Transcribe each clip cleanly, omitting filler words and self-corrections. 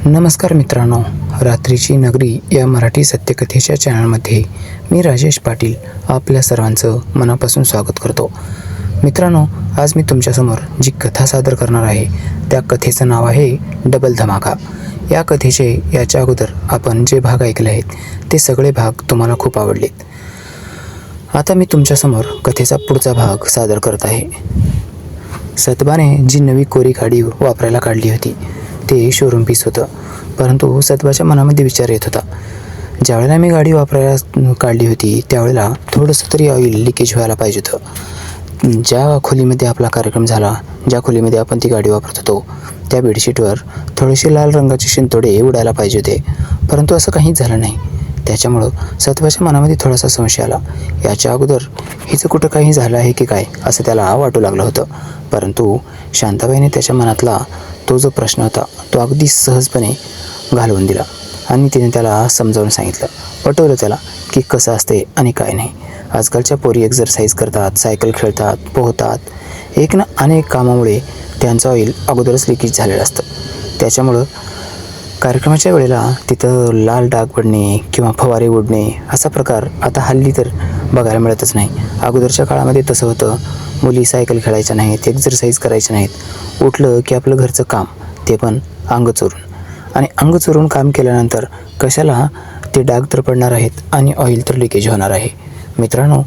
नमस्कार मित्रांनो, रात्रीची नगरी या मराठी सत्यकथेच्या चॅनलमध्ये मी राजेश पाटील आपल्या सर्वांचं मनापासून स्वागत करतो. मित्रांनो, आज मी तुमच्यासमोर जी कथा सादर करणार आहे त्या कथेचं नाव आहे डबल धमाका. या कथेचे याच्या अगोदर आपण जे भाग ऐकले आहेत ते सगळे भाग तुम्हाला खूप आवडलेत. आता मी तुमच्यासमोर कथेचा पुढचा भाग सादर करत आहे. सतबाने जी नवी कोरी गाडी वापरायला काढली होती ते शोरूम पीस होतं, परंतु सतबाच्या मनामध्ये विचार येत होता, ज्यावेळेला मी गाडी वापरायला काढली होती त्यावेळेला थोडंसं तरी ऑइल लिकेज व्हायला पाहिजे होतं. ज्या खोलीमध्ये आपला कार्यक्रम झाला, ज्या खोलीमध्ये आपण ती गाडी वापरत होतो त्या बेडशीटवर थोडेसे लाल रंगाचे शिंतोडे उडायला पाहिजे होते, परंतु असं काहीच झालं नाही. त्याच्यामुळं सतबाच्या मनामध्ये थोडासा संशय आला. याच्या अगोदर हिचं कुठं काही झालं आहे की काय असं त्याला वाटू लागलं होतं, परंतु शांताबाईने त्याच्या मनातला तो जो प्रश्न होता तो अगदी सहजपणे घालवून दिला आणि तिने त्याला समजावून सांगितलं, पटवलं त्याला की कसं असते आणि काय नाही. आजकालच्या पोरी एक्झरसाईज करतात, सायकल खेळतात, पोहतात, एक ना अनेक कामामुळे त्यांचं ऑइल अगोदरच लिकेज झालेलं असतं. त्याच्यामुळं कार्यक्रमाच्या वेळेला तिथं लाल डाग पडणे किंवा फवारे उडणे असा प्रकार आता हल्ली तर बघायला मिळतच नाही. अगोदरच्या काळामध्ये तसं होतं, मुली सायकल खेळायच्या नाहीत, एक्झरसाईज करायच्या नाहीत, उठलं की आपलं घरचं काम ते पण अंग चोरून, आणि अंग चोरून काम केल्यानंतर कशाला ते डाग तर पडणार आहेत आणि ऑइल तर लिकेज होणार आहे. मित्रांनो,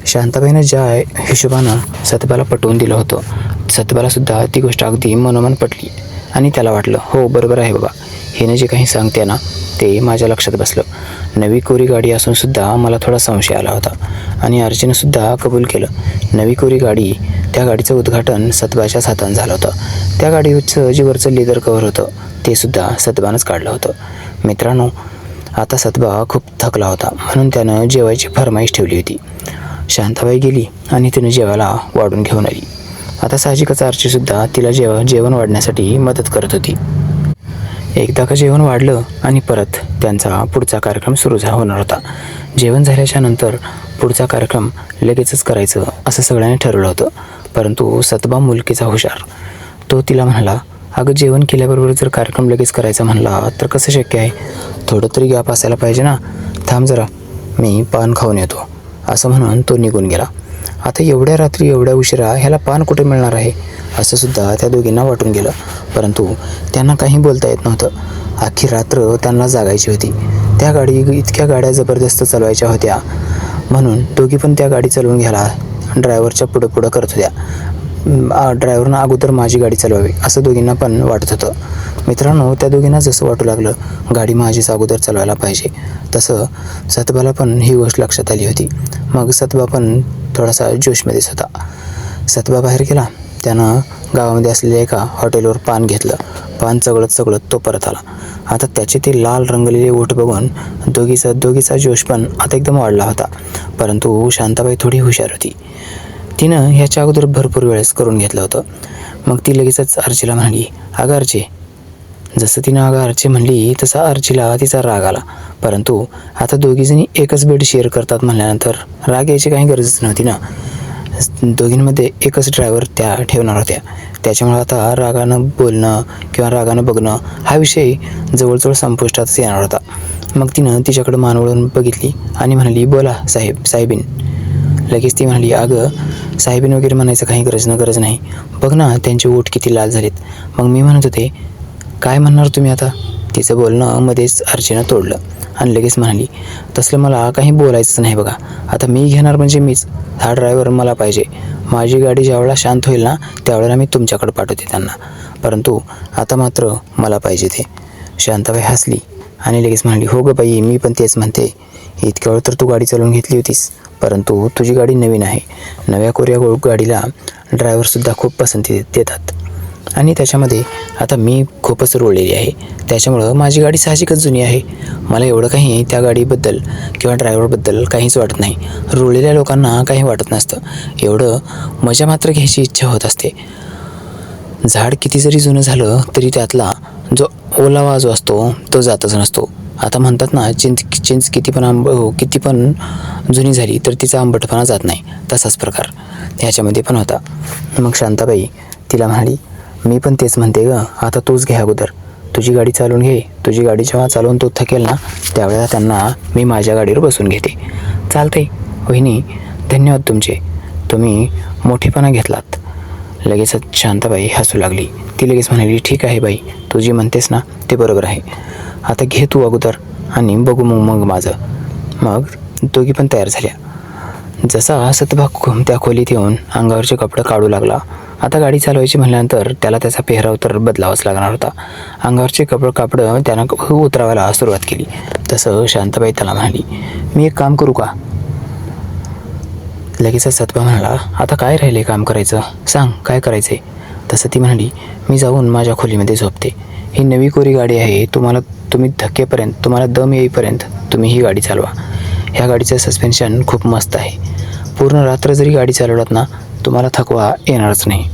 शांताबाईनं ज्या हिशोबानं सतबाला पटवून दिलं होतं, सतबालासुद्धा ती गोष्ट अगदी मनोमन पटली आणि त्याला वाटलं, हो बरोबर आहे बाबा, हिनं जे काही सांगते ना ते माझ्या लक्षात बसलं. नवी कोरी गाडी असूनसुद्धा मला थोडा संशय आला होता आणि अर्चीनंसुद्धा कबूल केलं. नवी कोरी गाडी, त्या गाडीचं उद्घाटन सतबाच्याच हातानं झालं होतं. त्या गाडीचं जे वरचं लेदर कवर होतं ते सुद्धा सतबानंच काढलं होतं. मित्रांनो, आता सतबा खूप थकला होता म्हणून त्यानं जेवायची फरमाईश ठेवली होती. शांताबाई गेली आणि तिनं जेवायला वाढून घेऊन आली. आता साहजिकच अर्चीसुद्धा तिला जेवण वाढण्यासाठी मदत करत होती. एकदा का जेवण वाढलं आणि परत त्यांचा पुढचा कार्यक्रम सुरू होणार होता. जेवण झाल्याच्या नंतर पुढचा कार्यक्रम लगेचच करायचं असं सगळ्यांनी ठरवलं होतं, परंतु सतबा मुलकीचा हुशार. तो तिला म्हणाला, अगं जेवण केल्याबरोबर जर कार्यक्रम लगेच करायचा म्हणला तर कसं शक्य आहे, थोडं तरी गॅप असायला पाहिजे ना, थांब जरा मी पान खाऊन येतो असं म्हणून तो निघून गेला. आता एवढ्या रात्री एवढ्या उशिरा ह्याला पान कुठे मिळणार आहे असं सुद्धा त्या दोघींना वाटून गेलं, परंतु त्यांना काही बोलता येत नव्हतं. अख्खी रात्र त्यांना जागायची होती. त्या इतक्या गाड्या जबरदस्त चालवायच्या होत्या म्हणून दोघी पण त्या गाडी चालवून घ्यायला ड्रायव्हरच्या पुढं करत होत्या. ड्रायव्हरनं अगोदर माझी गाडी चालवावी असं दोघींना पण वाटत होतं. मित्रांनो, त्या दोघींना जसं वाटू लागलं गाडी माझीच अगोदर चालवायला पाहिजे, तसं सतबाला पण ही गोष्ट लक्षात आली होती. मग सतबा पण थोडासा जोशमध्येच होता. सतबा बाहेर गेला. त्यानं गावामध्ये असलेल्या एका हॉटेलवर पान घेतलं. पान चगळत तो परत आला. आता त्याचे ते लाल रंगलेले ओठ बघून दोघीचा जोश पण आता एकदम वाढला होता, परंतु शांताबाई थोडी हुशार होती. तिनं ह्याच्या अगोदर भरपूर वेळेस करून घेतलं होतं. मग ती लगेचच अर्चीला म्हणाली, अगं अर्ची. जसं तिनं अगं अर्ची म्हणली तसा अर्चीला तिचा राग आला, परंतु आता दोघीजणी एकच बेड शेअर करतात म्हणल्यानंतर राग यायची काही गरजच नव्हती ना. दोघींमध्ये एकच ड्रायव्हर त्या ठेवणार होत्या, त्याच्यामुळे आता रागानं बोलणं किंवा रागानं बघणं हा विषय जवळजवळ संपुष्टातच येणार होता. मग तिनं तिच्याकडं मान वळून बघितली आणि म्हणाली, बोला साहेबीन. लगेच ती म्हणाली, अगं साहेबीन वगैरे म्हणायचं काही गरज नाही, बघ ना त्यांचे ओठ किती लाल झालेत. मग मी म्हणत होते, काय म्हणणार तुम्ही आता. तिचं बोलणं मध्येच अर्चीनं तोडलं आणि लगेच म्हणाली, तसलं मला काही बोलायचंच नाही बघा, आता मी घेणार म्हणजे मीच, हा ड्रायव्हर मला पाहिजे. माझी गाडी ज्यावेळेला शांत होईल ना त्यावेळेला मी तुमच्याकडे पाठवते त्यांना, परंतु आता मात्र मला पाहिजे ते. शांताबाई हसली आणि लगेच म्हणाली, हो गं बाई, मी पण तेच म्हणते. इतक्या वेळ तर तू गाडी चालवून घेतली होतीस, परंतु तुझी गाडी नवीन आहे. नव्या कोऱ्या गाडीला ड्रायव्हरसुद्धा खूप पसंती देतात आणि त्याच्यामध्ये आता मी खूपच रोळलेली आहे, त्याच्यामुळं माझी गाडी साहजिकच जुनी आहे. मला एवढं काही त्या गाडीबद्दल किंवा ड्रायव्हरबद्दल काहीच वाटत नाही. रोळलेल्या लोकांना काही वाटत नसतं, एवढं मजा मात्र घ्यायची इच्छा होत असते. झाड किती जरी जुनं झालं तरी त्यातला जो ओलावा जो असतो तो जातच नसतो. आता म्हणतात ना, चिंच किती पण जुनी झाली तर तिचा आंबटपणा जात नाही, तसाच प्रकार ह्याच्यामध्ये पण होता. मग शांताबाई तिला म्हणाली, मी पण तेच म्हणते गं, आता तूच घ्या अगोदर, तुझी गाडी चालवून घे. तुझी गाडी जेव्हा चालवून तो थकेल ना, त्यावेळेला त्यांना मी माझ्या गाडीवर बसून घेते. चालते वहिनी, धन्यवाद तुमचे, तुम्ही मोठेपणा घेतलात. लगेचच शांताबाई हसू लागली. ती लगेच म्हणाली, ठीक आहे बाई, तू जी म्हणतेस ना ते बरोबर आहे. आता घे तू अगोदर आणि बघू मग माझं. मग दोघी पण तयार झाल्या. जसा सतभाग त्या खोलीत येऊन अंगावरचे कपडे काढू लागला. आता गाडी चालवायची म्हणल्यानंतर त्याला त्याचा पेहराव तर बदलावाच लागणार होता. अंगावरचे कापडं त्यानं उतरवायला सुरुवात केली. तसं शांताबाई त्याला म्हणाली, मी एक काम करू का? लगेचच सतभा म्हणाला, आता काय राहिले काम करायचं, सांग काय करायचं आहे. तसं ती म्हणाली, मी जाऊन माझ्या खोलीमध्ये झोपते. ही नवी कोरी गाडी आहे, तुम्ही धक्केपर्यंत, तुम्हाला दम येईपर्यंत तुम्ही ही गाडी चालवा. ह्या गाडीचं सस्पेन्शन खूप मस्त आहे. पूर्ण रात्र जरी गाडी चालवलात ना, तुम्हाला थकवा येणारच नाही.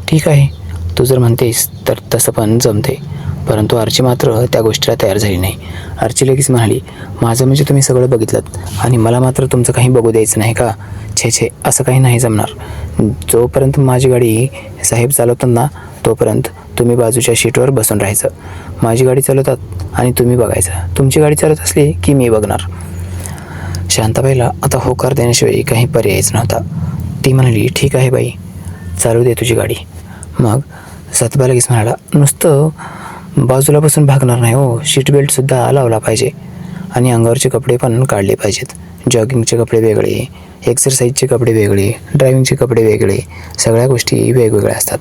ठीक आहे, तू जर म्हणतेस तर तसं पण जमते. परंतु आर्ची मात्र त्या गोष्टीला तयार झाली नाही. आर्ची लगेच म्हणाली, माझं म्हणजे तुम्ही सगळं बघितलं आणि मला मात्र तुमचं काही बघू द्यायचं नाही का? छे, असं काही नाही जमणार. जोपर्यंत माझी गाडी साहेब चालवतात ना, तोपर्यंत तुम्ही बाजूच्या शीटवर बसून राहायचं. माझी गाडी चालवतात आणि तुम्ही बघायचं. तुमची गाडी चालवत असली की मी बघणार. शांताबाईला आता होकार देण्याशिवाय काही पर्यायच नव्हता. ती म्हणाली, ठीक आहे बाई, चालू दे तुझी गाडी. मग सतबा लगेच म्हणाला, नुसतं बाजूला बसून भागणार नाही हो, सीट बेल्टसुद्धा लावला पाहिजे आणि अंगावरचे कपडे पण काढले पाहिजेत. जॉगिंगचे कपडे वेगळे, एक्सरसाइजचे कपडे वेगळे, ड्रायव्हिंगचे कपडे वेगळे, सगळ्या गोष्टी वेगवेगळ्या असतात.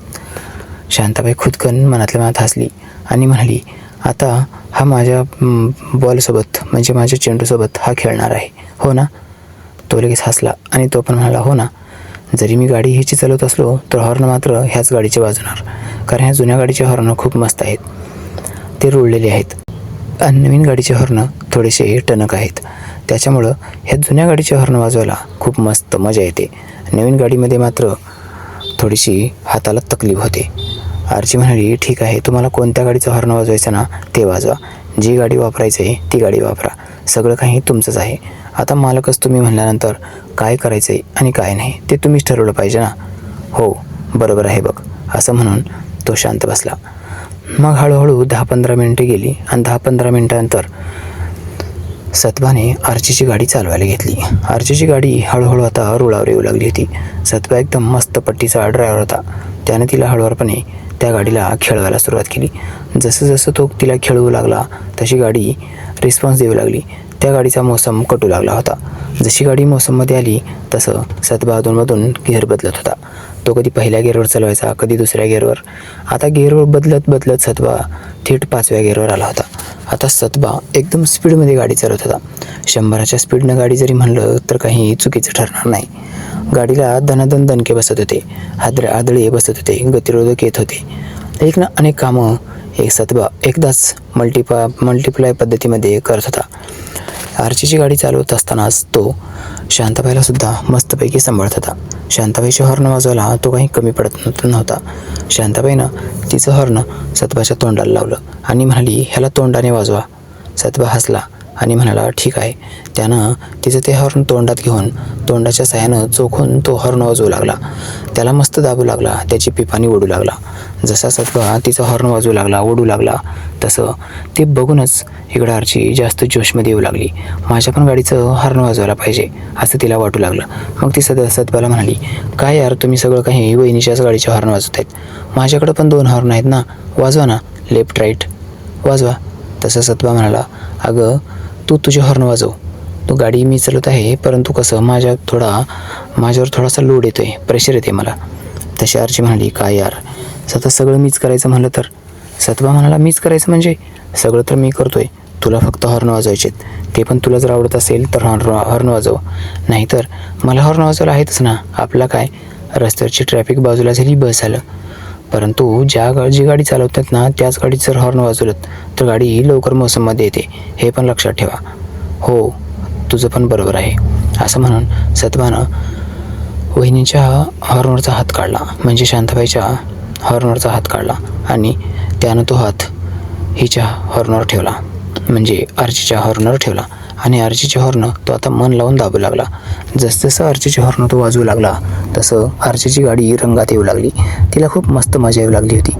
शांताबाई खुदकन मनातल्या मनात हसली आणि म्हणाली, आता हा माझ्या बॉलसोबत म्हणजे माझ्या चेंडूसोबत हा खेळणार आहे, हो ना? तो लगेच हसला आणि तो पण म्हणाला, हो ना. जरी मी गाडी ह्याची चालवत असलो तर हॉर्न मात्र ह्याच गाडीचे वाजवणार, कारण ह्या जुन्या गाडीचे हॉर्न खूप मस्त आहेत, ते रुळलेले आहेत आणि नवीन गाडीचे हॉर्न थोडेसे टणक आहेत. त्याच्यामुळं ह्या जुन्या गाडीचे हॉर्न वाजवायला खूप मस्त मजा येते. नवीन गाडीमध्ये मात्र थोडीशी हाताला तकलीफ होते. आरची म्हणाली, ठीक आहे, तुम्हाला कोणत्या गाडीचं हॉर्न वाजवायचं ना ते वाजवा. जी गाडी वापरायचं आहे ती गाडी वापरा. सगळं काही तुमचंच आहे. आता मालकच तुम्ही म्हणल्यानंतर काय करायचं आहे आणि काय नाही ते तुम्हीच ठरवलं पाहिजे ना. हो बरोबर आहे बघ, असं म्हणून तो शांत बसला. मग हळूहळू 10-15 मिनटे गेली आणि 10-15 मिनटानंतर सतबाने आर्चीची गाडी चालवायला घेतली. आर्चीची गाडी हळूहळू आता रुळावर येऊ लागली होती. सतबा एकदम मस्त पट्टीचा ड्रायव्हर होता. त्याने तिला हळूवारपणे त्या गाडीला खेळवायला सुरुवात केली. जसं जसं तो तिला खेळवू लागला तशी गाडी रिस्पॉन्स देऊ लागली. त्या गाडीचा मोसम कटू लागला होता. जशी गाडी मोसममध्ये आली तसं सतबा अधूनमधून गिअर बदलत होता. तो कधी पहिल्या गिअरवर चालवायचा, कधी दुसऱ्या गिअरवर. आता गिअरवर बदलत सतबा थेट 5व्या गिअरवर आला होता. आता सतबा एकदम स्पीडमध्ये गाडी चालवत होता. 100च्या स्पीडनं गाडी जरी म्हणलं तर काही चुकीचं ठरणार नाही. गाडीला दणादण दणके बसत होते, आदळे बसत होते, गतिरोधक येत होते. अनेक कामं सतबा एकदाच मल्टिप्लाय पद्धतीमध्ये करत होता. आर्चीची गाडी चालवत असतानाच तो शांताबाईला सुद्धा मस्तपैकी सांभाळत होता. शांताबाईचे हॉर्न वाजवायला तो काही कमी पडत नव्हता. शांताबाईनं तिचं हॉर्न सतबाच्या तोंडाला लावलं आणि म्हणाली, ह्याला तोंडाने वाजवा. सतबा हसला आणि म्हणाला, ठीक आहे. त्यानं तिचं ते हॉर्न तोंडात घेऊन तोंडाच्या साह्यानं चोखून तो हॉर्न वाजवू लागला. त्याला मस्त दाबू लागला, त्याची पिपाणी ओढू लागला. जसा सतबा तिचा हॉर्न वाजवू लागला, ओढू लागला, तसं ते बघूनच इकडं आर्ची जास्त जोशमध्ये येऊ लागली. माझ्या पण गाडीचं हॉर्न वाजवायला पाहिजे असं तिला वाटू लागलं. मग ती सतबाला म्हणाली, काय यार तुम्ही सगळं काही वहिनीच्याच गाडीचे हॉर्न वाजवत आहेत. माझ्याकडं पण 2 हॉर्न आहेत ना, वाजवा ना, लेफ्ट राईट वाजवा. तसं सतबा म्हणाला, अगं तू तुझे हॉर्न वाजव, तू गाडी मी चालवत आहे, परंतु कसं माझ्यावर थोडासा लोड येतो आहे, प्रेशर येते मला. तशी आर्ची म्हणाली, काय यार सगळं मीच करायचं म्हणलं तर. सतबा म्हणाला, मीच करायचं म्हणजे सगळं तर मी करतोय, तुला फक्त हॉर्न वाजवायचे आहेत. ते पण तुला जर आवडत असेल तर हॉर्न वाजव, नाहीतर मला हॉर्न वाजवायला आहेतच ना. आपला काय, रस्त्यावरची ट्रॅफिक बाजूला झाली बस झालं. परंतु जी गाडी चालवतात ना त्याच गाडीत जर हॉर्न वाजवलं तर गाडी लवकर मोसममध्ये येते, हे पण लक्षात ठेवा. हो तुझं पण बरोबर आहे. असं म्हणून सतबानं वहिनीच्या हॉर्नवरचा हात काढला, म्हणजे शांताबाईच्या हॉर्नवरचा हात काढला आणि त्यानं तो हात हिच्या हॉर्नवर ठेवला, म्हणजे आर्चीच्या हॉर्नवर ठेवला आणि आर्चीचे हॉर्न तो आता मन लावून दाबू लागला. जसजसं आर्चीचे हॉर्न तो वाजवू लागला तसं आर्चीची गाडी रंगात येऊ लागली. तिला खूप मस्त मजा येऊ लागली होती.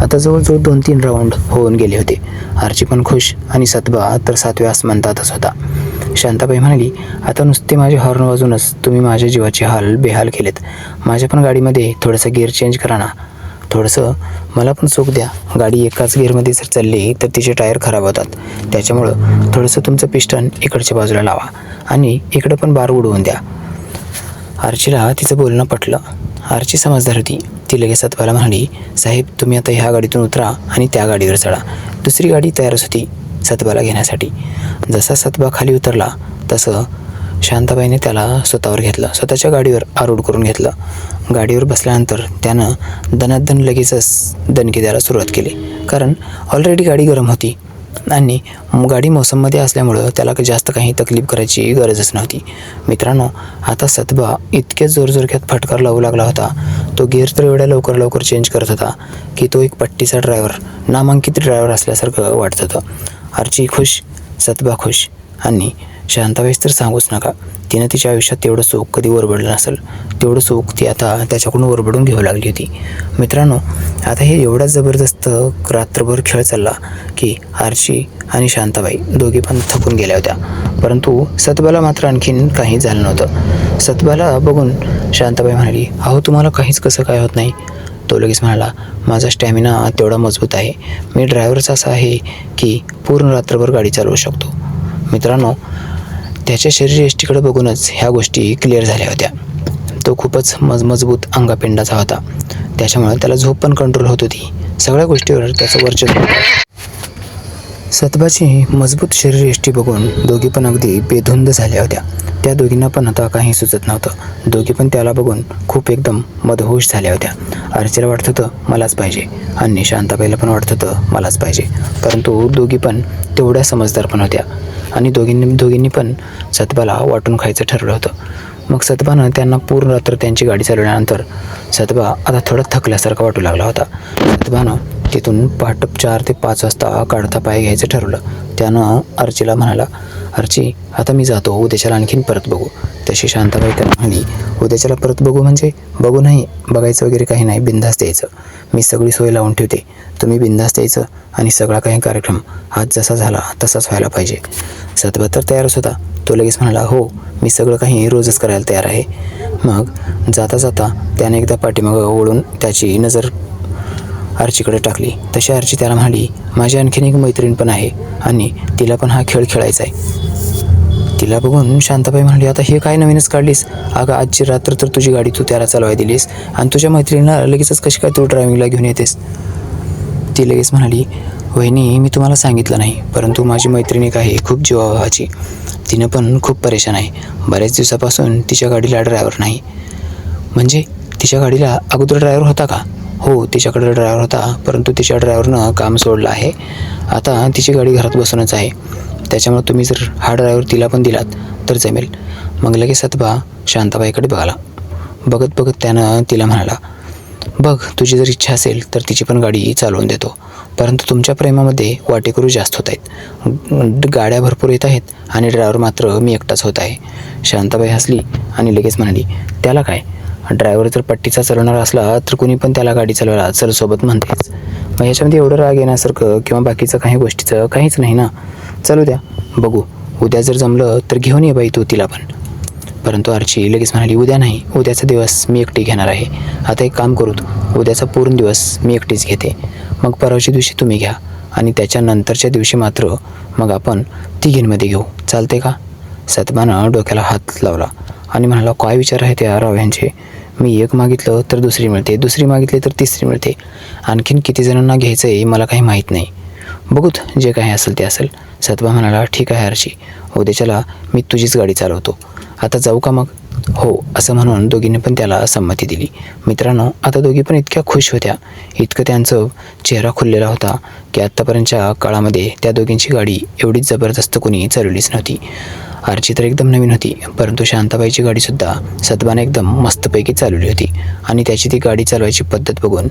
आता जवळजवळ 2-3 राऊंड होऊन गेले होते. आर्ची पण खुश आणि सतबा तर 7व्या आसमंतातच होता. शांताबाई म्हणाली, आता नुसते माझे हॉर्न वाजूनच तुम्ही माझ्या जीवाचे हाल बेहाल केलेत. माझ्या पण गाडीमध्ये थोडंसं गिअर चेंज करा ना. थोडंसं मला पण चूक द्या. गाडी एकाच गिअरमध्ये जर चालली तर तिचे टायर खराब होतात. त्याच्यामुळं थोडंसं तुमचं पिस्टन इकडच्या बाजूला लावा आणि इकडं पण बार उडवून द्या. आर्चीला तिचं बोलणं पटलं. आर्ची समजदार होती. ती लगेच सतबाला म्हणाली, साहेब तुम्ही आता ह्या गाडीतून उतरा आणि त्या गाडीवर चढा. दुसरी गाडी तयारच होती सतबाला घेण्यासाठी. जसा सतबा खाली उतरला तसं शांताबाईने त्याला स्वतःवर घेतलं. स्वतःच्या गाडीवर आरूढ करून घेतलं. गाडीवर बसल्यानंतर त्यानं दनादन लगेचच दणके द्यायला सुरुवात केली. कारण ऑलरेडी गाडी गरम होती आणि गाडी मोसममध्ये असल्यामुळं त्याला जास्त काही तकलीफ करायची गरजच नव्हती. मित्रांनो, आता सतबा इतक्या जोरजोरक्यात फटकार लावू लागला होता. तो गिअर तर एवढ्या लवकर चेंज करत होता की तो एक पट्टीचा ड्रायव्हर, नामांकित ड्रायव्हर असल्यासारखं वाटत होतं. आर्ची खुश, सतबा खुश आणि शांताबाईस तर सांगूच नका. तिनं तिच्या आयुष्यात तेवढं सुख कधी ओरबडलं नसेल, तेवढं सुख ती आता त्याच्याकडून ओरबडून घेऊ लागली होती. मित्रांनो, आता हे एवढा जबरदस्त रात्रभर खेळ चालला की आर्ची आणि शांताबाई दोघी पण थकून गेल्या होत्या. परंतु सतबाला मात्र आणखीन काही झालं नव्हतं. सतबाला बघून शांताबाई म्हणाली, अहो तुम्हाला काहीच कसं काय होत नाही. तो लगेच म्हणाला, माझा स्टॅमिना तेवढा मजबूत आहे. मी ड्रायव्हरच असा आहे की पूर्ण रात्रभर गाडी चालवू शकतो. मित्रांनो, त्याच्या शरीरयष्टीकडे बघूनच ह्या गोष्टी क्लिअर झाल्या होत्या. तो खूपच मजबूत अंगापिंडाचा होता. त्याच्यामुळे त्याला झोप पण कंट्रोल होत होती. सगळ्या गोष्टीवर त्याचं वर्चस्व होतं. सतबाची मजबूत शरीरयष्टी बघून दोघी पण अगदी बेधुंद झाल्या होत्या. त्या दोघींना पण आता काही सुचत नव्हतं. दोघी पण त्याला बघून खूप एकदम मदहोश झाल्या होत्या. आर्चीला वाटत होतं मलाच पाहिजे आणि शांताबाईला पण वाटत होतं मलाच पाहिजे. परंतु दोघी पण तेवढ्या समजदार पण होत्या आणि दोघींनी पण सतबाला वाटून खायचं ठरवलं होतं. मग सतबानं त्यांना पूर्ण रात्र त्यांची गाडी चालवल्यानंतर सतबा आता थोडा थकल्यासारखा वाटू लागला होता. सतबानं तिथून पहाटे 4 ते 5 वाजता काढता पाय घ्यायचं ठरवलं. त्यानं आर्चीला म्हणाला, आर्ची आता मी जातो, उद्याच्याला आणखीन परत बघू. तशी शांताबाई त्याला म्हणाली, उद्याच्याला परत बघू म्हणजे बघू नाही, बघायचं वगैरे काही नाही, बिनधास्त यायचं. मी सगळी सोय लावून ठेवते, तुम्ही बिनधास्त यायचं आणि सगळा काही कार्यक्रम आज जसा झाला तसाच व्हायला पाहिजे. सतबा तर तयारच होता. तो लगेच म्हणाला, हो मी सगळं काही रोजच करायला तयार आहे. मग जाता जाता त्याने एकदा पाठीमागं ओढून त्याची नजर आर्चीकडे टाकली. तशी आर्ची त्याला म्हणाली, माझी आणखीन एक मैत्रीण पण आहे आणि तिला पण हा खेळ खेळायचा आहे. तिला बघून शांताबाई म्हणाली, आता हे काय नवीनच काढलीस? अगं आजची रात्र तर तुझी गाडी तू त्याला चालवाय दिलीस आणि तुझ्या मैत्रिणीला लगेचच कशी काय तू ड्रायव्हिंगला घेऊन येतेस? ती लगेच म्हणाली, वहिनी मी तुम्हाला सांगितलं नाही, परंतु माझी मैत्रीण एक आहे खूप जीवाभावाची. तिनं पण खूप परेशान आहे. बऱ्याच दिवसापासून तिच्या गाडीला ड्रायव्हर नाही. म्हणजे तिच्या गाडीला अगोदर ड्रायव्हर होता का? हो तिच्याकडे ड्रायव्हर होता, परंतु तिच्या ड्रायव्हरनं काम सोडलं आहे. आता तिची गाडी घरात बसूनच आहे. त्याच्यामुळे तुम्ही जर हा ड्रायव्हर तिला पण दिलात तर जमेल. मग लगेच सतबा शांताबाईकडे बघाला. बघत त्यानं तिला म्हणाला, बघ तुझी जर इच्छा असेल तर तिची पण गाडी चालवून देतो, परंतु तुमच्या प्रेमामध्ये वाटेकरू जास्त होत आहेत. गाड्या भरपूर येत आहेत आणि ड्रायव्हर मात्र मी एकटाच होत आहे. शांताबाई हसली आणि लगेच म्हणाली, त्याला काय, ड्रायव्हर जर पट्टीचा चालवणार असला तर कुणी पण त्याला गाडी चालवायला चल सोबत म्हणतेच. मग ह्याच्यामध्ये एवढं राग येण्यासारखं किंवा बाकीचं काही गोष्टीचं काहीच नाही ना. चालू द्या, बघू, उद्या जर जमलं तर घेऊन ये बाई तू तिला पण. परंतु आर्ची लगेच म्हणाली, उद्या नाही, उद्याचा दिवस मी एकटी घेणार आहे. आता एक काम करू, उद्याचा पूर्ण दिवस मी एकटीच घेते, मग परवाच्या दिवशी तुम्ही घ्या आणि त्याच्यानंतरच्या दिवशी मात्र मग आपण तिघींमध्ये घेऊ, चालते का? सतबानं डोक्याला हात लावला आणि म्हणाला, काय विचार आहे त्या राव यांचे? मी एक मागितलं तर दुसरी मिळते, दुसरी मागितली तर तिसरी मिळते. आणखीन किती जणांना घ्यायचं आहे मला काही माहीत नाही. बघूत जे काही असेल ते असेल. सतबा म्हणाला, ठीक आहे आर्ची, उद्याच्याला मी तुझीच गाडी चालवतो. आता जाऊ का मग? हो असं म्हणून दोघींनी पण त्याला संमती दिली. मित्रांनो, आता दोघी पण इतक्या खुश होत्या, इतकं त्यांचं चेहरा खुललेला होता की आत्तापर्यंतच्या काळामध्ये त्या दोघींची गाडी एवढीच जबरदस्त कोणी चालवलीच नव्हती. आर्ची तर एकदम नवीन होती, परंतु शांताबाईची गाडीसुद्धा सतबाने एकदम मस्तपैकी चालवली होती आणि त्याची ती गाडी चालवायची पद्धत बघून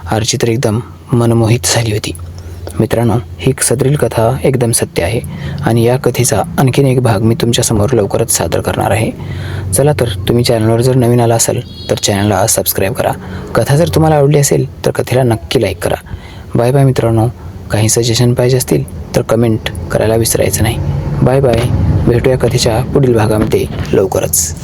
आर्ची तर एकदम मनमोहित झाली होती. मित्रांनो, ही सदरील कथा एकदम सत्य आहे आणि या कथेचा आणखीन एक भाग मी तुमच्यासमोर लवकरच सादर करणार आहे. चला तर, तुम्ही चॅनलवर जर नवीन आला असाल तर चॅनलला सबस्क्राईब करा. कथा जर तुम्हाला आवडली असेल तर कथेला नक्की लाईक करा बाय बाय मित्रांनो. काही सजेशन पाहिजे असतील तर कमेंट करायला विसरायचं नाही. Bye bye. भेटूया कथेच्या पुढील भागामध्ये लवकरच.